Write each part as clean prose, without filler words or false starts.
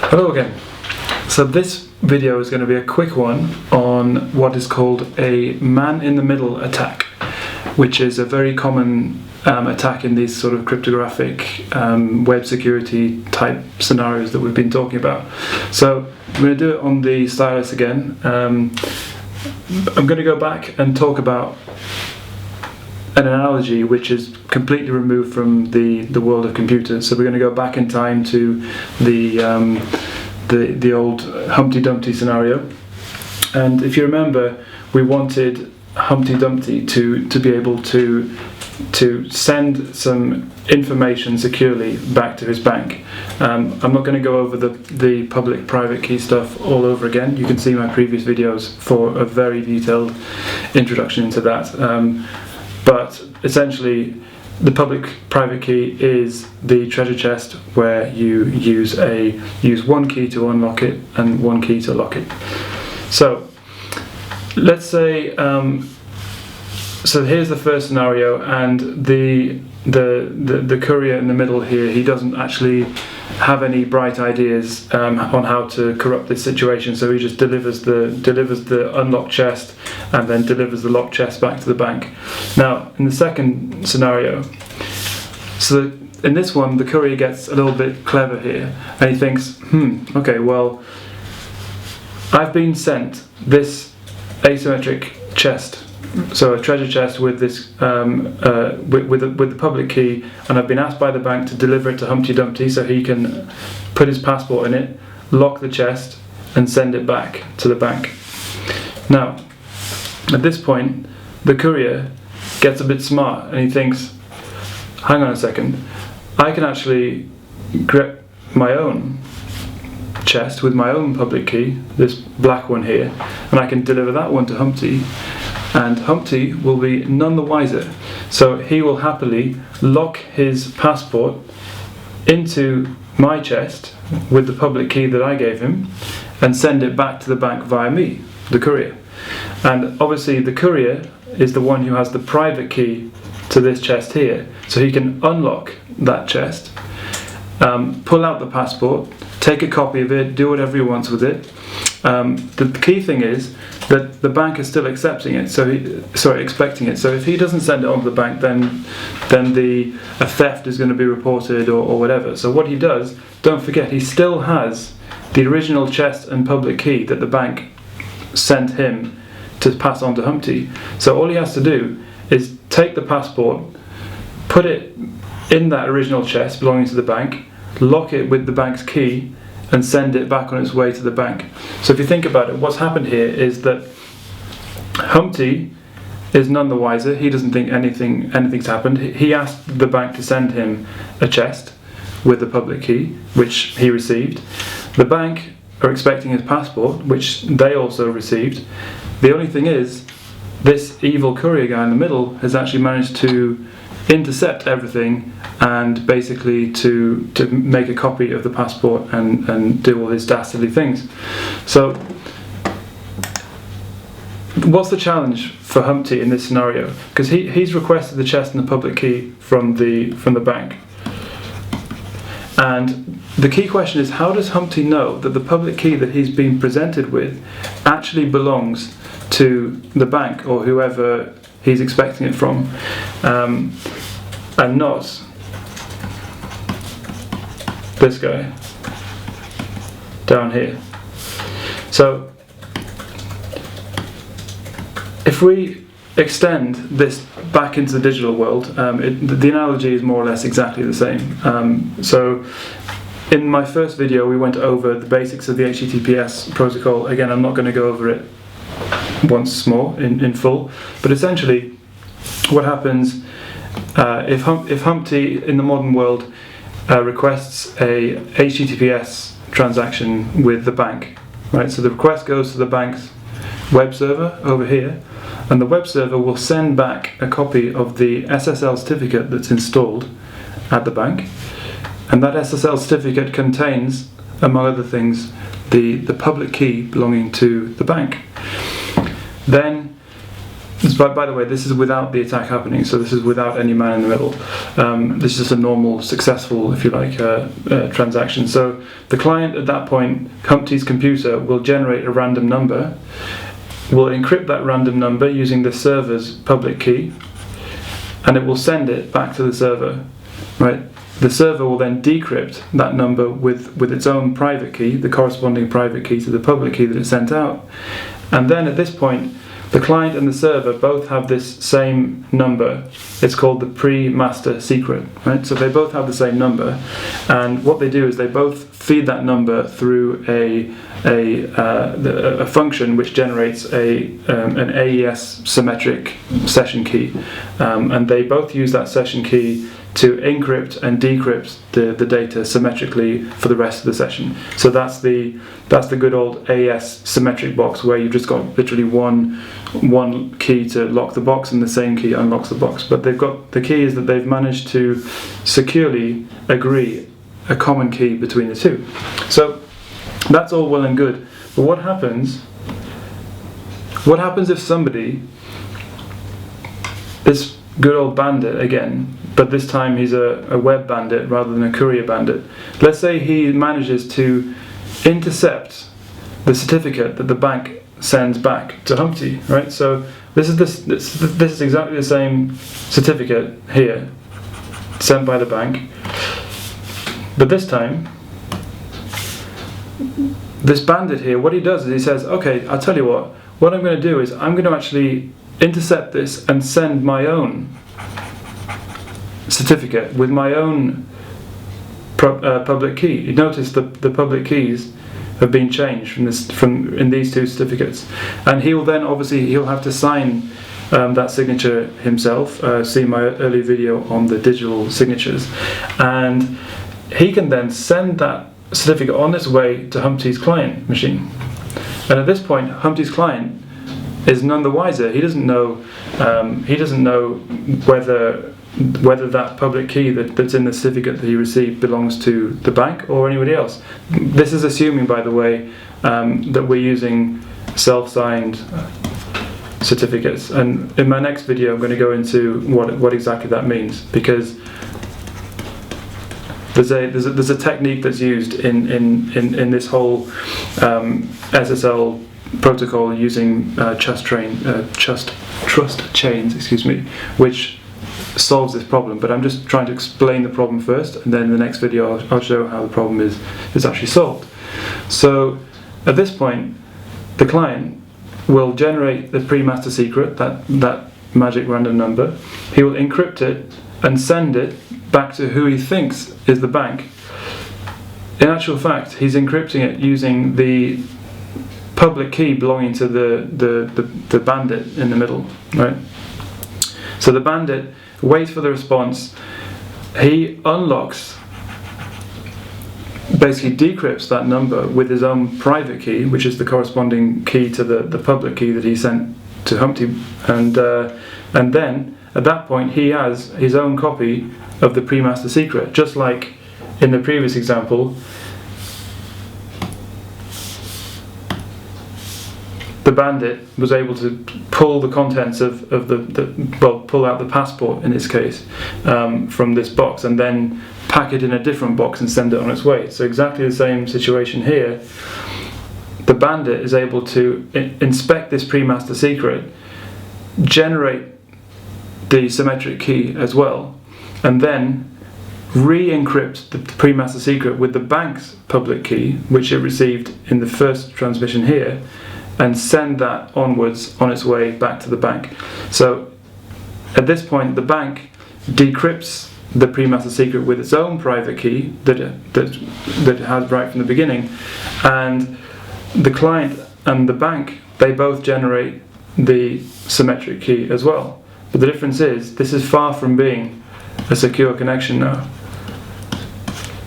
Hello again. So this video is going to be a quick one on what is called a man-in-the-middle attack, which is a very common attack in these sort of cryptographic web security type scenarios that we've been talking about. So I'm going to do it on the stylus again. I'm going to go back and talk about an analogy which is completely removed from the world of computers. So we're going to go back in time to the old Humpty Dumpty scenario, and if you remember, we wanted Humpty Dumpty to be able to send some information securely back to his bank. I'm not going to go over the public-private key stuff all over again. You can see my previous videos for a very detailed introduction into that. But essentially, the public-private key is the treasure chest where you use one key to unlock it and one key to lock it. So let's say so here's the first scenario, and the courier in the middle here, he doesn't actually have any bright ideas on how to corrupt this situation, so he just delivers the unlocked chest and then delivers the locked chest back to the bank. Now in the second scenario, so in this one the courier gets a little bit clever here, and he thinks, okay, well, I've been sent this asymmetric chest, so a treasure chest with this with the public key, and I've been asked by the bank to deliver it to Humpty Dumpty so he can put his passport in it, lock the chest, and send it back to the bank. Now, at this point, the courier gets a bit smart and he thinks, hang on a second, I can actually get my own chest with my own public key, this black one here, and I can deliver that one to Humpty, and Humpty will be none the wiser. So he will happily lock his passport into my chest with the public key that I gave him and send it back to the bank via me, the courier. And obviously the courier is the one who has the private key to this chest here, so he can unlock that chest, pull out the passport, take a copy of it, do whatever he wants with it. The key thing is that the bank is still accepting it, expecting it. So if he doesn't send it on to the bank, then a theft is going to be reported or whatever. So what he does, don't forget, he still has the original chest and public key that the bank sent him to pass on to Humpty. So all he has to do is take the passport, put it in that original chest belonging to the bank, lock it with the bank's key, and send it back on its way to the bank. So if you think about it, what's happened here is that Humpty is none the wiser. He doesn't think anything's happened. He asked the bank to send him a chest with the public key, which he received. The bank are expecting his passport, which they also received. The only thing is, this evil courier guy in the middle has actually managed to intercept everything and basically to make a copy of the passport and do all these dastardly things. So what's the challenge for Humpty in this scenario? Because he's requested the chest and the public key from the bank, and the key question is, how does Humpty know that the public key that he's been presented with actually belongs to the bank or whoever he's expecting it from, and not this guy down here? So if we extend this back into the digital world, the analogy is more or less exactly the same. So in my first video we went over the basics of the HTTPS protocol. Again, I'm not going to go over it once more in full, but essentially what happens if Humpty in the modern world requests a HTTPS transaction with the bank, right? So the request goes to the bank's web server over here, and the web server will send back a copy of the SSL certificate that's installed at the bank, and that SSL certificate contains, among other things, the public key belonging to the bank. Then by the way, this is without the attack happening, so this is without any man in the middle. This is just a normal, successful, if you like, transaction. So the client at that point, Humpty's computer, will generate a random number, will encrypt that random number using the server's public key, and it will send it back to the server, right? The server will then decrypt that number with its own private key, the corresponding private key to the public key that it sent out. And then at this point, the client and the server both have this same number. It's called the pre-master secret, right? So they both have the same number, and what they do is they both feed that number through a function which generates an AES symmetric session key, and they both use that session key to encrypt and decrypt the data symmetrically for the rest of the session. So that's the good old AES symmetric box, where you've just got literally one key to lock the box and the same key unlocks the box. But the key is that they've managed to securely agree a common key between the two. So that's all well and good. But what happens if somebody, this good old bandit again, but this time he's a web bandit rather than a courier bandit. Let's say he manages to intercept the certificate that the bank sends back to Humpty, right? So this is exactly the same certificate here, sent by the bank, but this time, this bandit here, what he does is he says, okay, I'll tell you what I'm going to do is I'm going to actually intercept this and send my own certificate with my own public key. You notice the public keys have been changed in these two certificates, and he'll then obviously have to sign that signature himself. See my earlier video on the digital signatures, and he can then send that certificate on its way to Humpty's client machine. And at this point, Humpty's client is none the wiser. He doesn't know whether that public key that's in the certificate that he received belongs to the bank or anybody else. This is assuming, by the way, that we're using self-signed certificates. And in my next video, I'm going to go into what exactly that means, because there's a technique that's used in this whole SSL protocol using trust chains, which solves this problem. But I'm just trying to explain the problem first, and then in the next video I'll show how the problem is actually solved. So at this point, the client will generate the pre-master secret, that magic random number. He will encrypt it and send it back to who he thinks is the bank. In actual fact, he's encrypting it using the public key belonging to the bandit in the middle, right? So the bandit waits for the response. He unlocks, basically decrypts that number with his own private key, which is the corresponding key to the public key that he sent to Humpty, and then at that point he has his own copy of the pre-master secret, just like in the previous example. The bandit was able to pull the contents of pull out the passport in this case from this box, and then pack it in a different box and send it on its way. So exactly the same situation here. The bandit is able to inspect this pre-master secret, generate the symmetric key as well, and then re-encrypt the pre-master secret with the bank's public key, which it received in the first transmission here, and send that onwards on its way back to the bank. So at this point, the bank decrypts the pre-master secret with its own private key that it had right from the beginning, and the client and the bank, they both generate the symmetric key as well. But the difference is, this is far from being a secure connection now,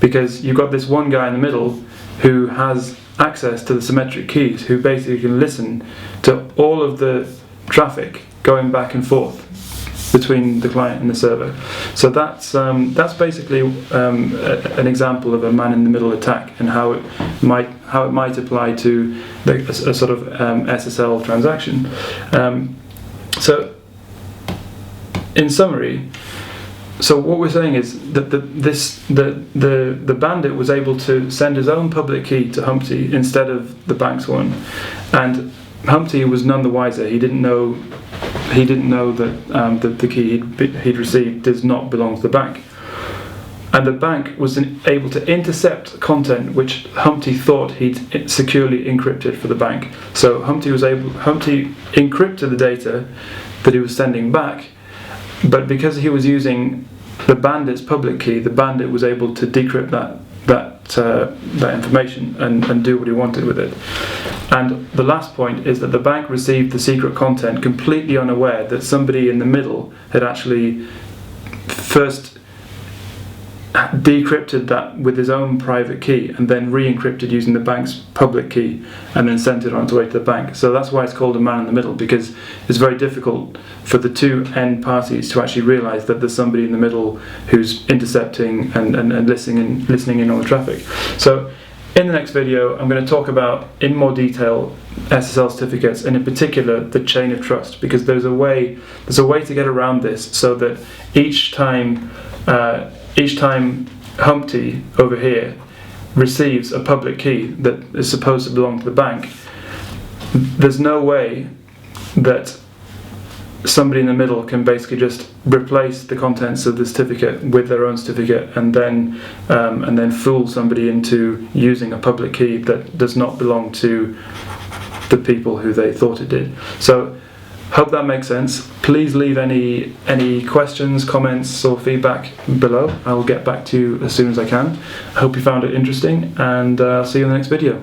because you've got this one guy in the middle who has access to the symmetric keys, who basically can listen to all of the traffic going back and forth between the client and the server. So that's basically an example of a man-in-the-middle attack, and how it might apply to a sort of SSL transaction. So, in summary, so what we're saying is that the bandit was able to send his own public key to Humpty instead of the bank's one, and Humpty was none the wiser. He didn't know that the key he'd received does not belong to the bank, and the bank was able to intercept content which Humpty thought he'd securely encrypted for the bank. So Humpty encrypted the data that he was sending back. But because he was using the bandit's public key, the bandit was able to decrypt that information and do what he wanted with it. And the last point is that the bank received the secret content completely unaware that somebody in the middle had actually first decrypted that with his own private key and then re-encrypted using the bank's public key and then sent it on its way to the bank. So that's why it's called a man in the middle, because it's very difficult for the two end parties to actually realise that there's somebody in the middle who's intercepting and listening in on the traffic. So in the next video I'm going to talk about in more detail SSL certificates, and in particular the chain of trust, because there's a way to get around this so that each time Humpty over here receives a public key that is supposed to belong to the bank, there's no way that somebody in the middle can basically just replace the contents of the certificate with their own certificate and then fool somebody into using a public key that does not belong to the people who they thought it did. So hope that makes sense. Please leave any questions, comments or feedback below. I will get back to you as soon as I can. I hope you found it interesting, and I'll see you in the next video.